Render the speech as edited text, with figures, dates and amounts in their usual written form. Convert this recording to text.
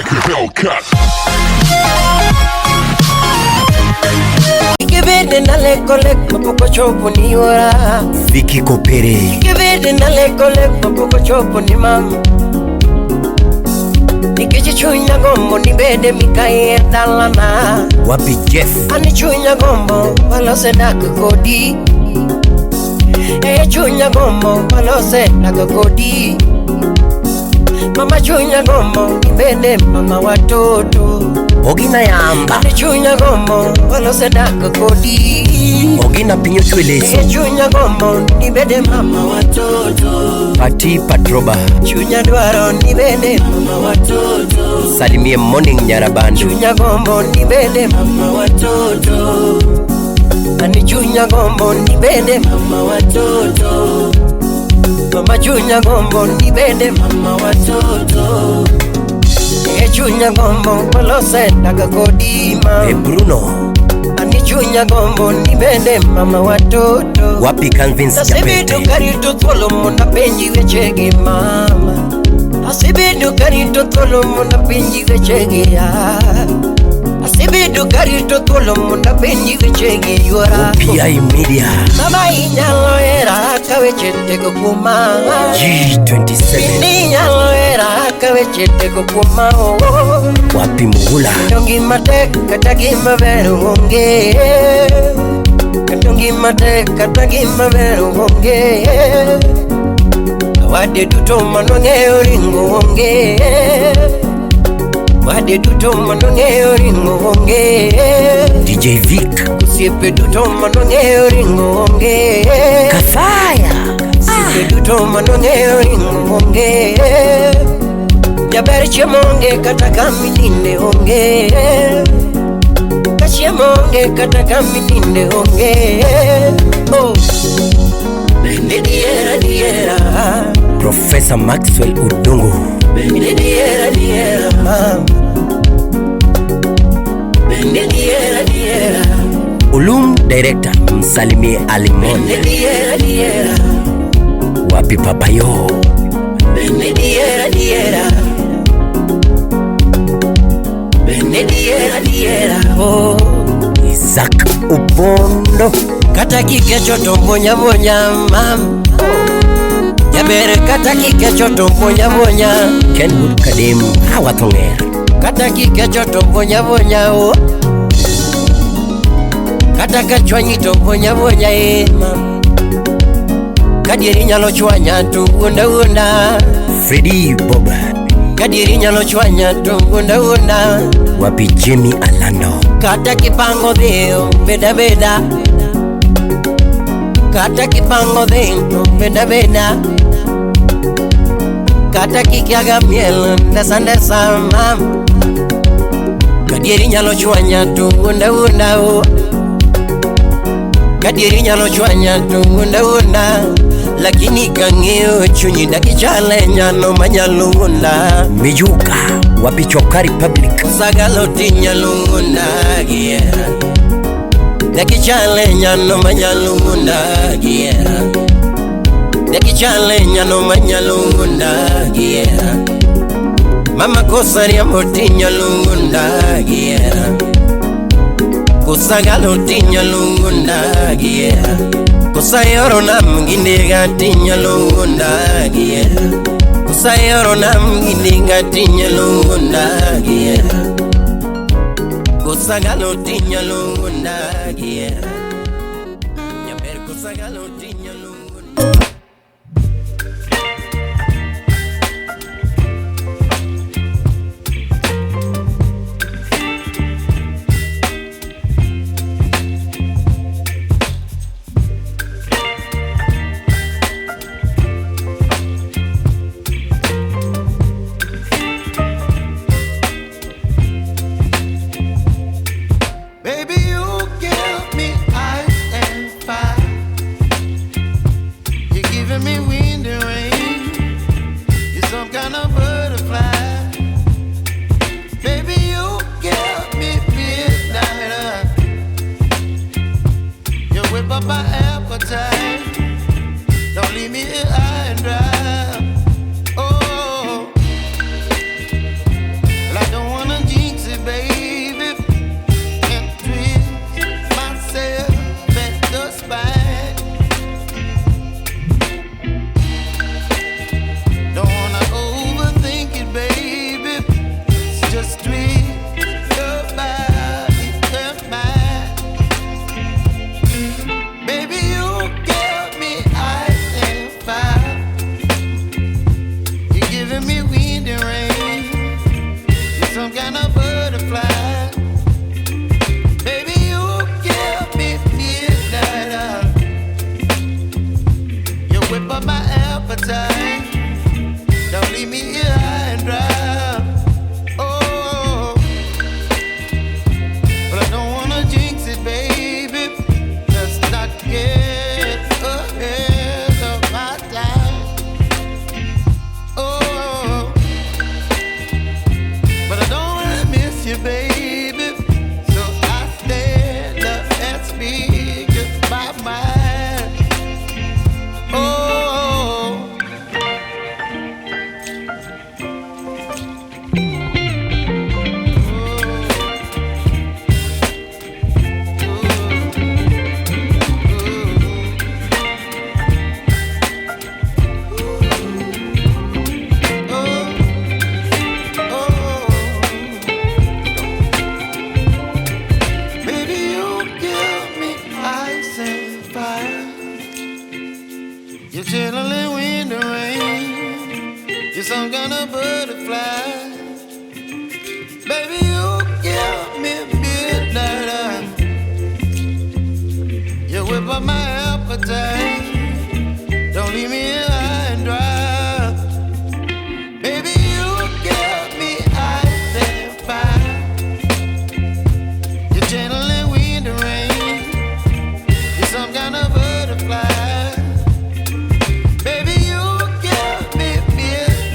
like a Hellcat. Ikivede na leko mapoko chopo ni ora. Vicky Kopere. Ikivede na leko mapoko chopo ni mama. Nikijichunya gombo ni bede mikaye dalana. Wapi Jeff. Anichunya gombo walo sedaka kodi. Chunya gombo walo sedaka kodi. Mama chunya gombo ni bede mama watoto. Ogina yamba. Anichunya gombo walo sedaka kodi. Ogina pinyo tueleso. Chunya gombo ni bede mama watoto. Pati Patroba. Chunya dwaro ni bede mama watoto. Salimie Morning Nyarabandu. Chunya gombo ni bede mama watoto. Ani chunya gombo ni bede mama watoto. Mama chunya gombo ni bede mama watoto. Chunya gombo walose daga kodima. Bruno. Ani chunya gombo ni bede mama watoto. Wapi Convince Japete. Asibidu karito tolo muna penji wechege mama. Asibidu karito tolo muna penji wechege ya. Asibidu karito tolo muna penji wechege yuara. PI Media. Mama inyalo era kawechete kukuma. G27. Bini inyalo era kawechete kukuma. Wapi Muhula. Dongi mate katagi maveru onge. Dongi mate katagi maveru onge. Wade duto manonge oringo onge. Wade duto manonge oringo onge. DJ Vic. Siepe duto manonge oringo onge. Kafaya. Siepe duto manonge oringo onge. Jaber chemonge kataka mininde onge. Kachemonge kataka mininde onge. Oh. Bende diera. Professor Maxwell Udungu. Bende diera mama. Bende diera. Ulum Director Msalimie Alimon. Bende diera. Wapi Papayo. Bende diera. Bende diera. Oh. Isaac Ubondo. Kata kikecho tombonya mam. Jabere kata kikecho tombonya. Kenwood Kadem Hawathonger. Kata kikecho tombonya oh. Kata kachwanyi tombonya mam. Kadiri nyalo chwanya tu unda. Freddy Bob. Kadiri nyalo chwanya tu unda. Wapi Jimmy Alano. Kata kipango dheo beda. Kata kipango dheo beda. Kata kikiaga miel ndesa mam. Kadiri nyalo chwanya tu unda oh. Kadiri nyalo chwanya tu unda. Lakini kangeo chunyi dakichale nyano manyalungunda. Mijuka. Wapi Chokari Public. Sagaloti nyalungunda giera. Dakichale nyano manyalungunda giera. Dakichale nyano manyalungunda giera. Mama kosari amoti nyalungunda giera. Kusagaloti nyalungunda giera. Kusayoro nam gindiga tinyalungunda giera. Kusayoro nam gindiga tinyalungunda giera. Kusagalo tinyalungunda giera. Nyaber kusagalo tinyalungunda. Baby, you give me you, baby. So I stand up and speak just my mind. Oh. You're chilling when the rain. You're some kind of butterfly. Baby, you give me midnight. You whip up my appetite.